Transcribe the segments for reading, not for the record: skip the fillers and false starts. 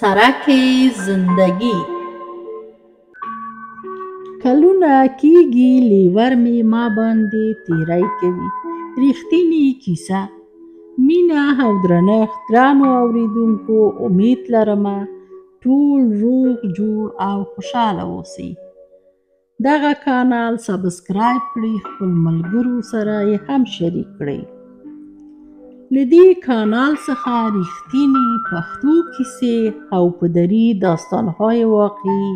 سرک زندگی کلونه کېږي لیور مې ما باندې تېری کوي ریښتینې کیسه مینه او درنښت ګرانو اورېدونکو امید لرمه ټول روغ جوړ او خوشحاله اوسئ دغه کانال سبسکرایب کړئ خپل ملګرو سره یې هم شریک کړئ له دې کانال څخه ریښتینې پښتو کیسې او پدري داستانهای واقعي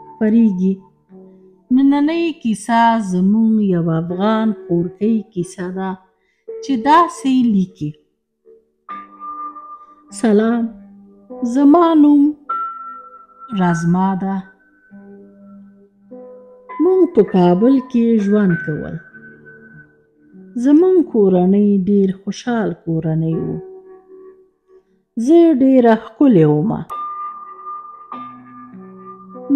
خپریږي نننۍ کیسه زموږ یو افغان خورکۍ کیسه ده چې داسې لیکي سلام زما نوم رزما ده موږ په کابل کې ژوند کول زموږ کورنۍ ډېر خوشحال کورنۍ وو زه ډېره ښکلې ومه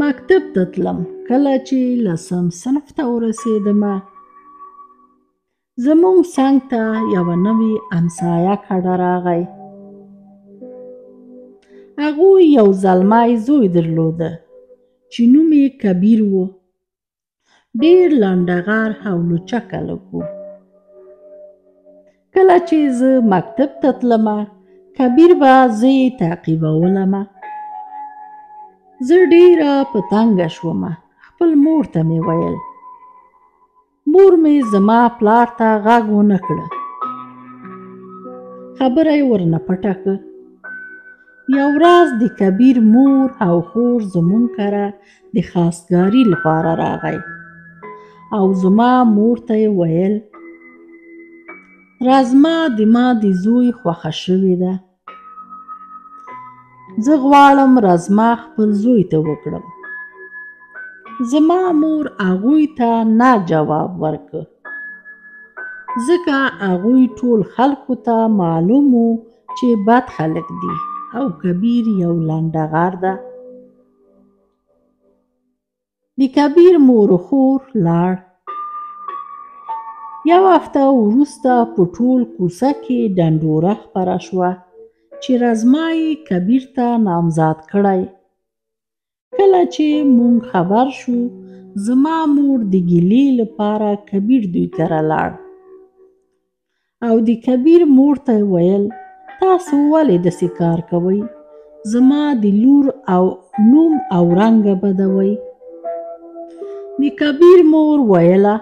مکتب ته تلم کله چې 10م صنف ته ورسېدمه زموږ څنګ ته یوه نوې همسایه کډه راغی هغوی یو زلمی زوی درلوده چې نوم یې کبیر و ډېر لنډغر او لوچک هلک و کله چې زه مکتب ته تلمه کبیر به زه یې تعقیبولمه زه ډېره په تنګه شومه خپل مور ته مې ویل مور مې زما پلار ته غږ ونه کړه خبره یې ورنه پټه کړه یو ورځ د کبیر مور او خور زموږ کره د خواستګاري لپاره راغی او زما مور ته یې ویل رزما د ما د زوی خوښه شوې ده زه غواړم رزما خپل زوی ته وکړم زما مور هغوی ته نه جواب ورکړ ځکه هغوی ټول خلکو ته معلوم و چې بد خلک دي او کبیر یو لنډغر ده د کبیر مور و خور لاړ یو هفته وروسته په ټول کوڅه کې ډنډوره خپره شوه چې رزما یې کبیر ته نامزاد کړی کله چې مونږ خبر شو زما مور د ګیلې لپاره کبیر دوی کره لاړ او د کبیر مور ته ویل تاسو ولې داسې کار کوئ زما د لور او نوم او رنګه بدوئ د کبیر مور ویله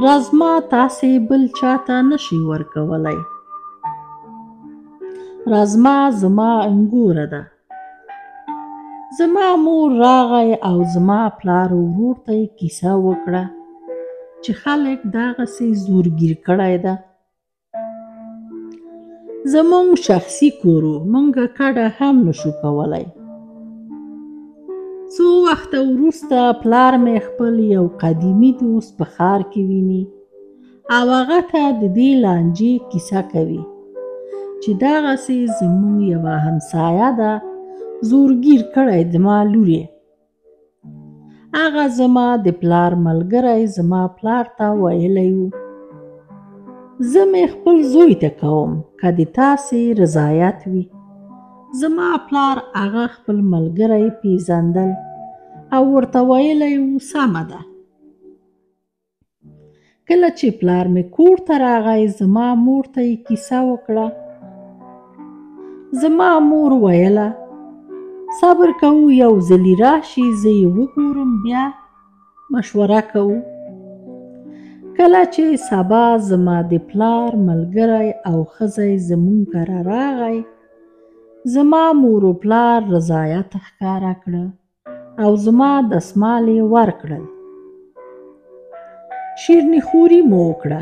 رزما تاسې بل چاته نشي ورکولی رزما زما انګوره ده زما مور راغی او زما پلار ورور ته یې کیسه وکړه چې خلک دغسې زورګیر کړی ده زموږ شخصي کور و موږ کډه هم نشو کولی څو وخته وروسته پلار مې خپل یو قدیمي دوست په ښار کې ویني او هغه ته د دې لانجې کیسه کوي چې دغسې زموږ یوه همسایه ده زورګیر کړی زما لور یې هغه زما د پلار ملګری زما پلار ته ویلی و زه مې خپل زوی ته کوم که د تاسې رضایت وي زما پلار هغه خپل ملګری پیژندل او ورته ویلی و سمه ده کله چې پلار مې کور ته راغی زما مور ته یې کیسه وکړه زما مور ویله صبر کوو یو ځلې راشي زه یې وګورم بیا مشوره کوو کله چې سبا زما د پلار ملګری او ښځی زموږ کره راغی زما مور و پلار رضایت ښکاره کړه او زما دستمال یې ورکړل شیرني مو وکړه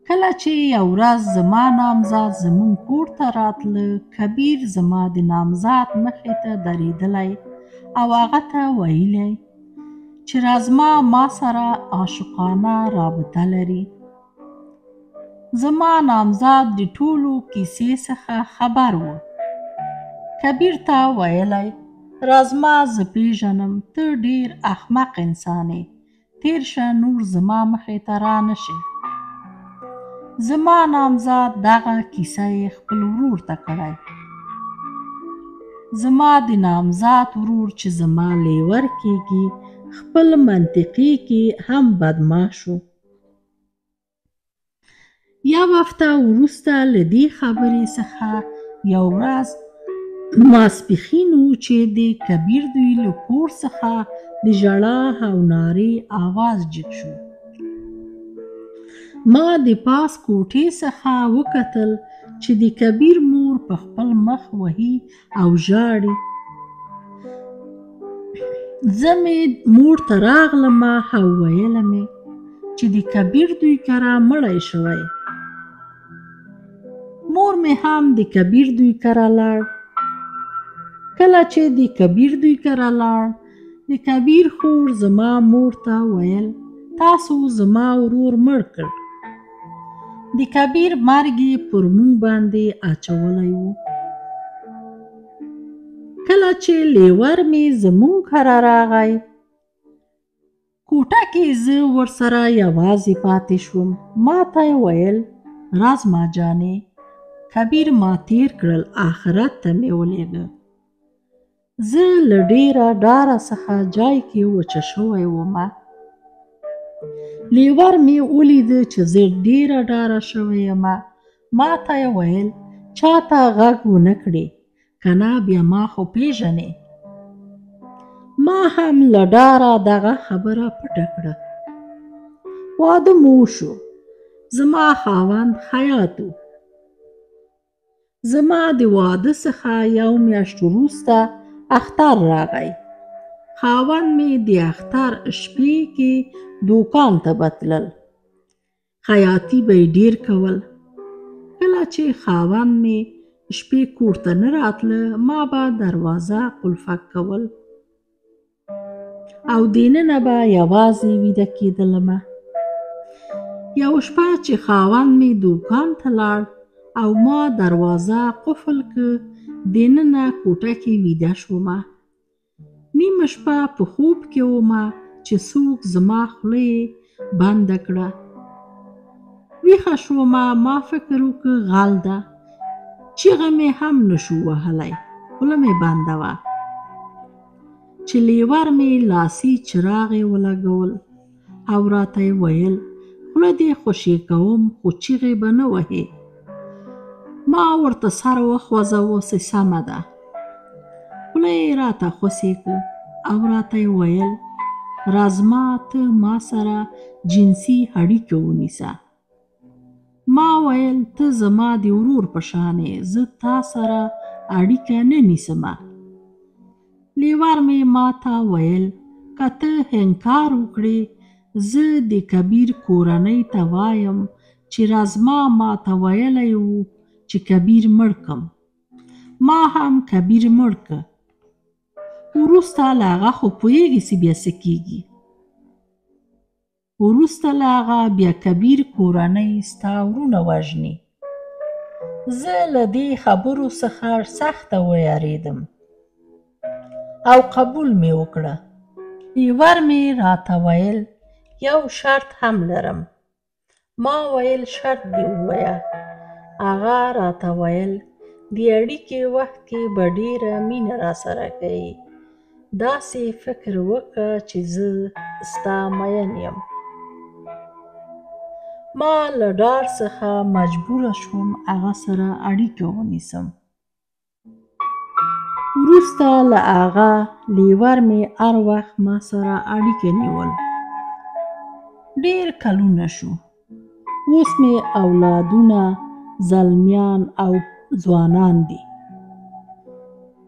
کله چې یو ورځ زما نامزاد زموږ کور ته راتله کبیر زما د نامزاد مخې ته درېدلی او هغه ته ویلی چې رزما ما سره عاشقانه رابطه لري زما نامزاد د ټولو کیسې څخه خبر و کبیر ته ویلی رزما زه پیژنم ته ډېر احمق انسان یې تیر شه نور زما مخې ته رانشي زما نامزاد دغه کیسه یې خپل ورور ته کړی زما د نامزاد ورور چې زما لیور کېږي خپل منطقې کې هم بدماش شو. یو هفته وروسته له دې خبرې څخه یو ورځ ماسپښین و چې د کبیر دوی له کور څخه د ژړا او نارې آواز جګ شو. ما د پاس کوټې څخه وکتل چې د کبیر مور په خپل مخ وهي او ژاړي. زه مې مور ته راغلم او ویله مې چې د کبیر دوی کره مړی شوی. مور مې هم د کبیر دوی کره لاړ. کله چې د کبیر دوی کره لاړ، د کبیر خور زما مور ته ویل تاسو زما ورور مړ کړ. د کبیر مرګ یې پر موږ باندې اچولی و. کله چې لیور مې زموږ کره راغی، کوټه کې زه ورسره یوازې پاتې شوم. ما ته یې ویل راز ما جانې، کبیر ما تیر کړل، آخرت ته مې ولیږه. زه له ډېره ډاره څخه جای کې وچه شوی وم. لیور مې ولیده چې زه ډېره ډاره شوی یم. ما ته یې ویل چاته غږ ونه کړې، که نه بیا ما خو پیژنې. ما هم له ډاره دغه خبره پټه کړه. واده مو شو. زما خاوند حیات و. زما د واده څخه یو میاشت وروسته اختر راغی. خاوند مې د اختر شپې کې دوکان ته بتلل. خیاطي به یې ډېر کول. کله چې خاوند مې شپې کور ته نه راتله، ما به دروازه قلفک کول او دننه به یوازې ویده کېدلم. یو شپه چې خاوند مې دوکان ته لاړ او ما دروازه قفل که، دننه کوټه کې ویده شوم. نیمه شپه په خوب کې وم چې څوک زما خوله یې بنده کړه. ویښه شوم. ما فکر وکړ غل ده. چیغه مې هم نشو وهلی، خوله مې بنده وه. چې لیور مې لاسي چراغ یې ولګول او راته یې ویل خوله دې خوشې کوم، خو چیغې به نه وهې. ما ورته سر وخوځاوه چې سمه ده. خوله یې راته خوسې کړه او راته یې ویل رازما ته ما سره جنسي اړیکه ونیسه. ما ویل ته زما د ورور په شان یې، زه تا سره اړیکه نه نیسم. لیور مې ما ته ویل که ته انکار وکړې، زه د کبیر کورنۍ ته وایم چې رازما ما ته ویلی و چې کبیر مړ کم. ما هم کبیر مړ که. وروسته له هغه خو پوهېږي چې بیا څه کېږي. وروسته له هغه بیا کبیر کورنۍ ستا ورونه وژني. زه له دې خبرو څخه سخته ویارېدم او قبول مې وکړه. لیور مې راته ویل یو شرط هم لرم. ما ویل شرط دې ووایه. هغه راته ویل د اړیکې وخت کې به ډېره مینه راسره کوې. داسې فکر وکړه چې زه ستا مین یم. ما له ډار څخه مجبوره شوم هغه سره اړیکه ونیسم. وروسته له هغه لیور مې هر وخت ما سره اړیکه نیول. ډېر کلونه شو. اوس مې اولادونه زلمیان او ځوانان دي،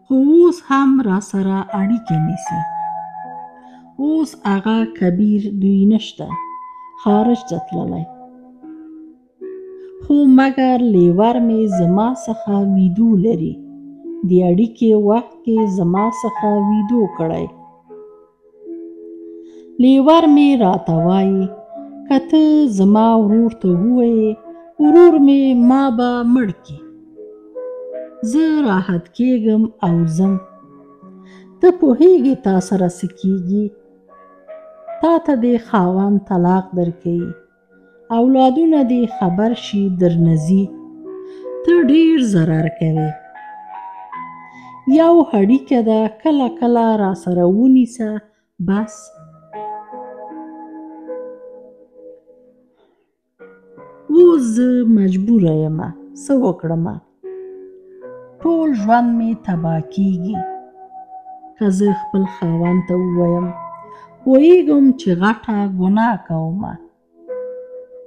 خو اوس هم را سره اړیکه نیسي. اوس هغه کبیر دوی نشته، خارج ته تللی. خو مګر لیور مې زما څخه ویدو لري. د اړیکې وخت کې زما څخه ویدو کړی. لیور مې راته وایي که ته زما ورور ته ووایې ورور مې ما به مړ کړي. زه راحت کېږم او ځم. ته پوهېږې تا سره څه کېږي. تا ته دې خاوند طلاق درکوي، اولادونه دې خبر شي درنه ځي. ته ډېر ضرر کوې. یو هډیکه ده کله کله راسره ونیسه بس. اوس زه مجبوره یمه څه وکړمه، ټول ژوند مې تباه کېږي که زه خپل خاوند ته ووایم پوهېږم چې غټه ګناه کومه،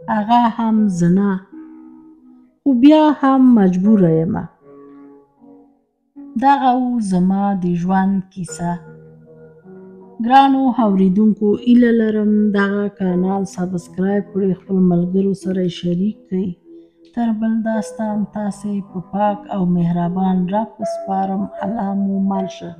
هغه هم زنا، خو بیا هم مجبوره یمه. دغه و زما د ژوند کیسه. ګرانو اوریدونکو، هیله لرم دغه کانال سبسکرایب کړئ، خپل ملګرو سره شریک کړئ. تر بل داستان تاسې په پاک او مهربان رب سپارم. الله مو مل شه.